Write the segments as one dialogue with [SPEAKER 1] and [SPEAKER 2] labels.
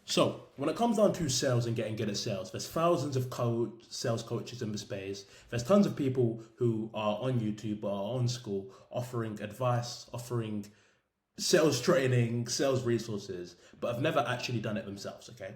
[SPEAKER 1] So, when it comes down to sales and getting good at sales, there's thousands of sales coaches in the space. There's tons of people who are on YouTube or are on school offering advice, offering sales training, sales resources, but have never actually done it themselves, okay?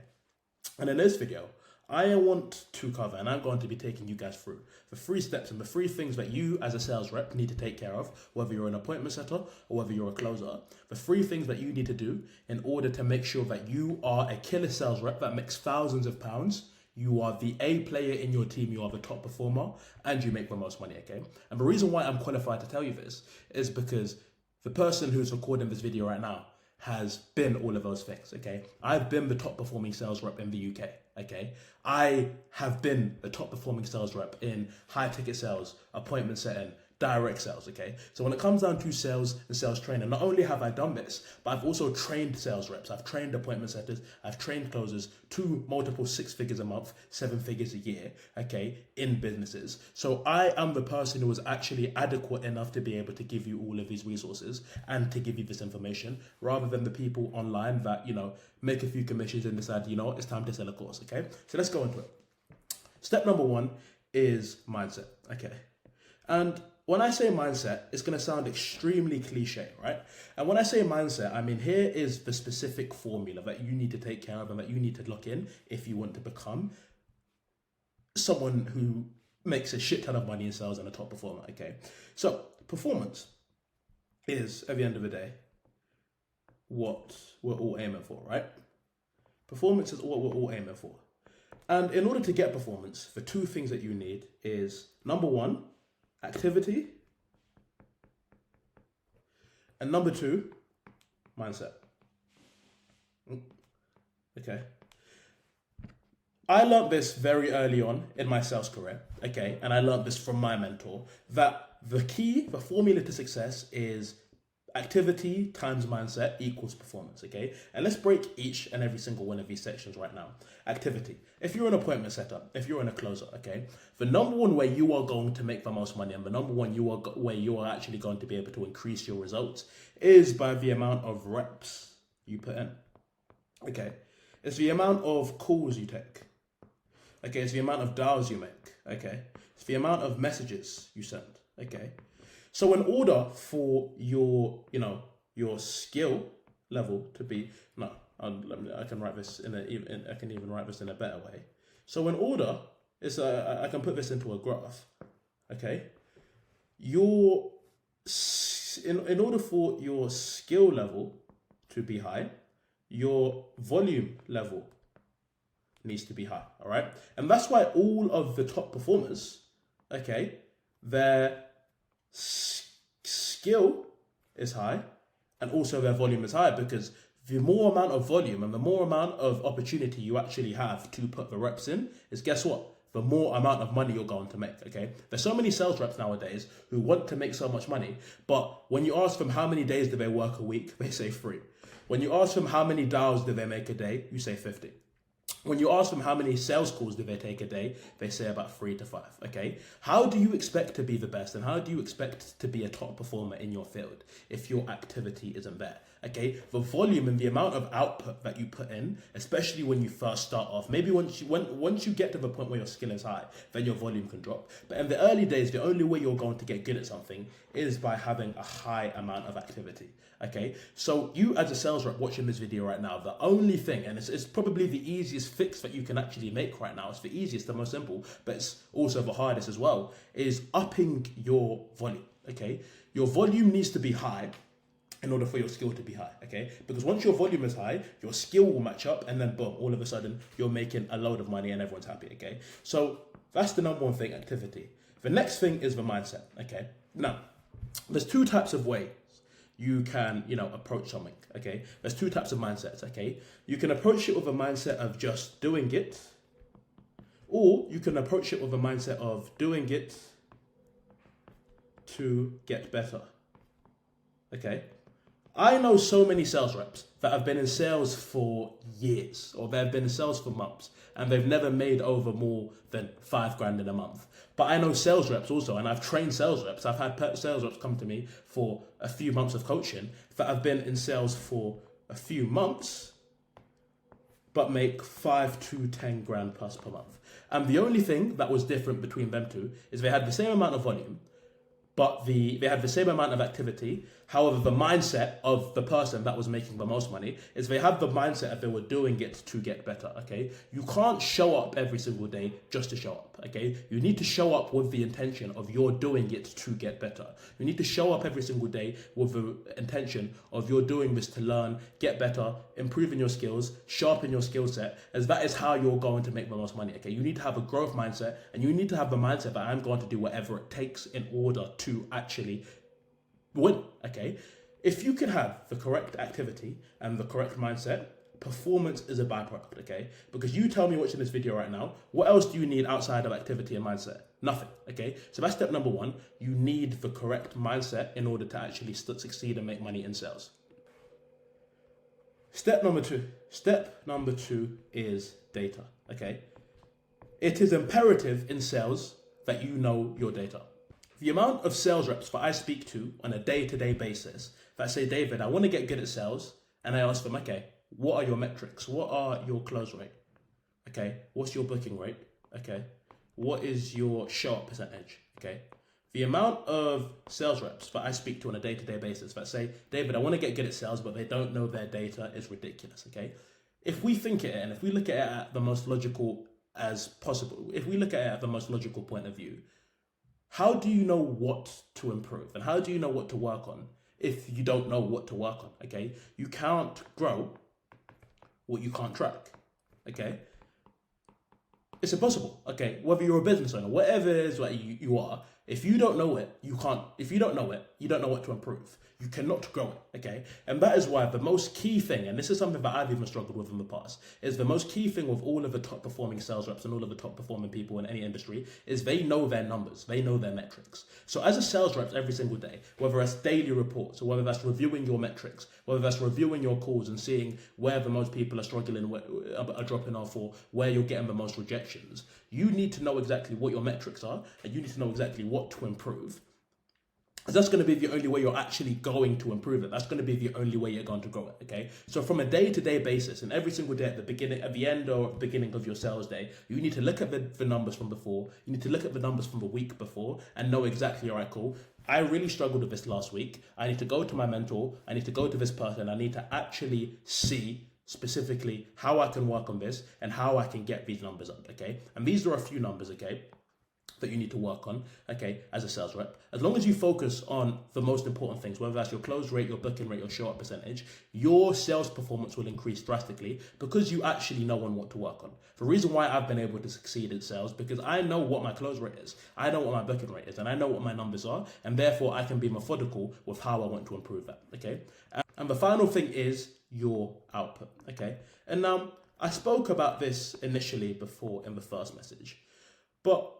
[SPEAKER 1] And in this video, I want to cover, and I'm going to be taking you guys through the 3 steps and the 3 things that you as a sales rep need to take care of, whether you're an appointment setter or whether you're a closer. The 3 things that you need to do in order to make sure that you are a killer sales rep that makes thousands of pounds. You are the A player in your team, you are the top performer, and you make the most money, okay? And the reason why I'm qualified to tell you this is because the person who's recording this video right now has been all of those things, okay? I've been the top performing sales rep in the UK, okay? I have been the top performing sales rep in high ticket sales, appointment setting, direct sales, okay? So when it comes down to sales and sales training, not only have I done this, but I've also trained sales reps. I've trained appointment setters. I've trained closers to multiple 6 figures a month, 7 figures a year, okay, in businesses. So I am the person who is actually adequate enough to be able to give you all of these resources and to give you this information, rather than the people online that, make a few commissions and decide, it's time to sell a course, okay? So let's go into it. Step number 1 is mindset, okay? And when I say mindset, it's going to sound extremely cliche, right? And when I say mindset, I mean, here is the specific formula that you need to take care of and that you need to lock in if you want to become someone who makes a shit ton of money in sales and a top performer, okay? So performance is, at the end of the day, what we're all aiming for, right? Performance is what we're all aiming for. And in order to get performance, the 2 things that you need is, number 1, activity, and number 2, mindset. Okay. I learned this very early on in my sales career, okay, and I learned this from my mentor, that the formula to success is activity times mindset equals performance, okay? And let's break each and every single one of these sections right now. Activity. If you're an appointment setter, if you're in a closer, okay, the number one way you are going to make the most money and the number one way you are actually going to be able to increase your results is by the amount of reps you put in, okay? It's the amount of calls you take, okay? It's the amount of dials you make, okay? It's the amount of messages you send, okay? So in order for your skill level to be, I can write this I can even write this in a better way. So in order, I can put this into a graph, okay? In order for your skill level to be high, your volume level needs to be high, all right? And that's why all of the top performers, okay, their skill is high and also their volume is high, because the more amount of volume and the more amount of opportunity you actually have to put the reps in is, guess what? The more amount of money you're going to make, okay? There's so many sales reps nowadays who want to make so much money, but when you ask them how many days do they work a week, they say 3. When you ask them how many dials do they make a day, you say 50. When you ask them how many sales calls do they take a day, they say about 3 to 5, okay? How do you expect to be the best and how do you expect to be a top performer in your field if your activity isn't there, okay? The volume and the amount of output that you put in, especially when you first start off, maybe once you get to the point where your skill is high, then your volume can drop. But in the early days, the only way you're going to get good at something is by having a high amount of activity, okay? So you as a sales rep watching this video right now, the only thing, and it's probably the easiest fix that you can actually make right now, it's the easiest, the most simple, but it's also the hardest as well, is upping your volume, okay? Your volume needs to be high in order for your skill to be high, okay? Because once your volume is high, your skill will match up, and then boom, all of a sudden, you're making a load of money and everyone's happy, okay? So that's the number 1 thing, activity. The next thing is the mindset, okay? Now, there's 2 types of ways you can, approach something, okay? There's 2 types of mindsets, okay? You can approach it with a mindset of just doing it, or you can approach it with a mindset of doing it to get better, okay? I know so many sales reps that have been in sales for years, or they've been in sales for months, and they've never made over more than 5 grand in a month. But I know sales reps also, and I've trained sales reps. I've had sales reps come to me for a few months of coaching that have been in sales for a few months but make 5 to 10 grand plus per month. And the only thing that was different between them two is they had the same amount of volume, but they had the same amount of activity. However, the mindset of the person that was making the most money is they had the mindset that they were doing it to get better, okay? You can't show up every single day just to show up, okay? You need to show up with the intention of you're doing it to get better. You need to show up every single day with the intention of you're doing this to learn, get better, improving your skills, sharpen your skill set, as that is how you're going to make the most money, okay? You need to have a growth mindset, and you need to have the mindset that I'm going to do whatever it takes in order to actually win, okay? If you can have the correct activity and the correct mindset, performance is a byproduct, okay? Because you tell me watching this video right now, what else do you need outside of activity and mindset? Nothing, okay? So that's step number one. You need the correct mindset in order to actually succeed and make money in sales. Step number two is data, okay? It is imperative in sales that you know your data. The amount of sales reps that I speak to on a day-to-day basis that say, David, I want to get good at sales, and I ask them, okay, what are your metrics? What are your close rate? Okay, what's your booking rate? Okay, what is your show-up percentage? Okay, the amount of sales reps that I speak to on a day-to-day basis that say, David, I want to get good at sales, but they don't know their data is ridiculous, okay? If we think it and if we look at it at the most logical as possible, if we look at it at the most logical point of view, how do you know what to improve and how do you know what to work on if you don't know what to work on, okay? You can't grow what you can't track, okay? It's impossible, okay? Whether you're a business owner, whatever it is that you are, if you don't know it, you can't, if you don't know it, you don't know what to improve. You cannot grow it, okay? And that is why the most key thing, and this is something that I've even struggled with in the past, is the most key thing with all of the top performing sales reps and all of the top performing people in any industry is they know their numbers, they know their metrics. So as a sales rep every single day, whether that's daily reports or whether that's reviewing your metrics, whether that's reviewing your calls and seeing where the most people are struggling, are dropping off, or where you're getting the most rejections, you need to know exactly what your metrics are and you need to know exactly what to improve. Because that's going to be the only way you're actually going to improve it. That's going to be the only way you're going to grow it, okay? So from a day-to-day basis, and every single day at the beginning, at the end or beginning of your sales day, you need to look at the numbers from before. You need to look at the numbers from the week before and know exactly, all right, cool. I really struggled with this last week. I need to go to my mentor. I need to go to this person. I need to actually see specifically how I can work on this and how I can get these numbers up, okay? And these are a few numbers, okay, that you need to work on, okay, as a sales rep. As long as you focus on the most important things, whether that's your close rate, your booking rate, your show-up percentage, your sales performance will increase drastically because you actually know on what to work on. The reason why I've been able to succeed in sales, because I know what my close rate is, I know what my booking rate is, and I know what my numbers are, and therefore I can be methodical with how I want to improve that, okay? And the final thing is your output, okay? And now, I spoke about this initially before in the first message, but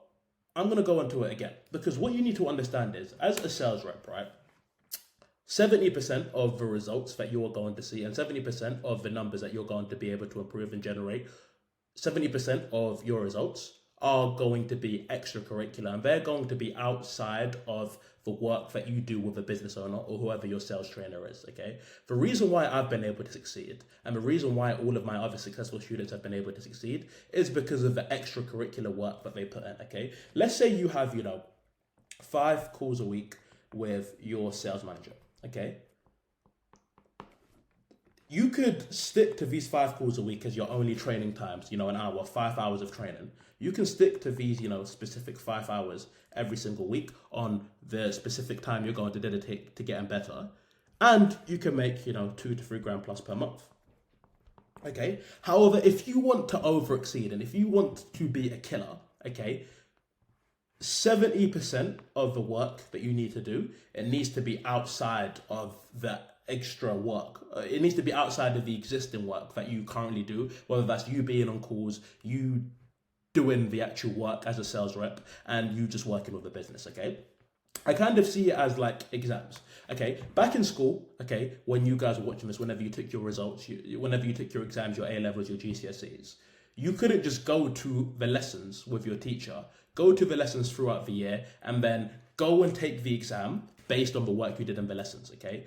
[SPEAKER 1] I'm going to go into it again, because what you need to understand is, as a sales rep, right, 70% of the results that you are going to see and 70% of the numbers that you're going to be able to improve and generate, 70% of your results are going to be extracurricular, and they're going to be outside of the work that you do with a business owner or whoever your sales trainer is, okay? The reason why I've been able to succeed and the reason why all of my other successful students have been able to succeed is because of the extracurricular work that they put in, okay? Let's say you have, 5 calls a week with your sales manager, okay? You could stick to these 5 calls a week as your only training times, an hour, 5 hours of training. You can stick to these, specific 5 hours every single week on the specific time you're going to dedicate to getting better. And you can make, 2 to 3 grand plus per month. Okay. However, if you want to over exceed and if you want to be a killer, okay, 70% of the work that you need to do, it needs to be outside of the extra work. It needs to be outside of the existing work that you currently do, whether that's you being on calls, you doing the actual work as a sales rep, and you just working with the business, okay? I kind of see it as like exams, okay? Back in school, okay, when you guys were watching this, whenever you took your results, whenever you took your exams, your A-levels, your GCSEs, you couldn't just go to the lessons with your teacher, go to the lessons throughout the year, and then go and take the exam based on the work you did in the lessons, okay?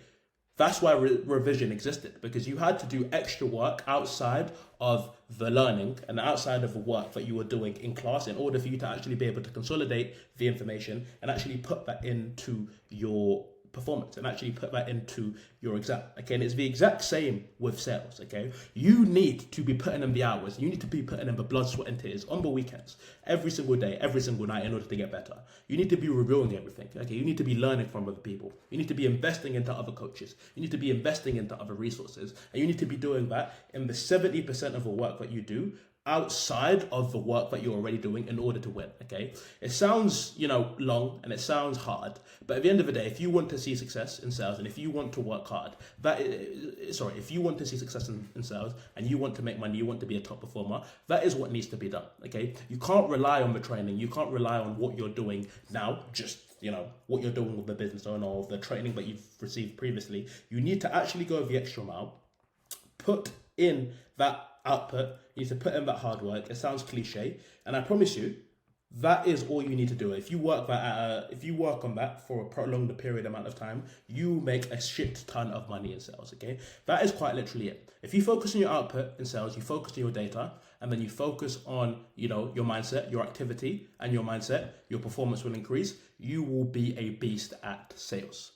[SPEAKER 1] That's why revision existed, because you had to do extra work outside of the learning and outside of the work that you were doing in class in order for you to actually be able to consolidate the information and actually put that into your performance and actually put that into your exam. Okay, and it's the exact same with sales. Okay, you need to be putting in the hours, you need to be putting in the blood, sweat, and tears on the weekends, every single day, every single night, in order to get better. You need to be reviewing everything. Okay, you need to be learning from other people, you need to be investing into other coaches, you need to be investing into other resources, and you need to be doing that in the 70% of the work that you do outside of the work that you're already doing in order to win. Okay, it sounds, long, and it sounds hard, but at the end of the day, if you want to see success in sales and if you want to work hard, if you want to see success in sales and you want to make money, you want to be a top performer, that is what needs to be done. Okay, you can't rely on the training, you can't rely on what you're doing now, just what you're doing with the business owner or the training that you've received previously. You need to actually go the extra mile, put in that output, you need to put in that hard work. It sounds cliche, and I promise you, that is all you need to do. If you work on that for a prolonged period amount of time, you make a shit ton of money in sales. Okay, that is quite literally it. If you focus on your output in sales, you focus on your data, and then you focus on your mindset, your activity, and your mindset, your performance will increase. You will be a beast at sales.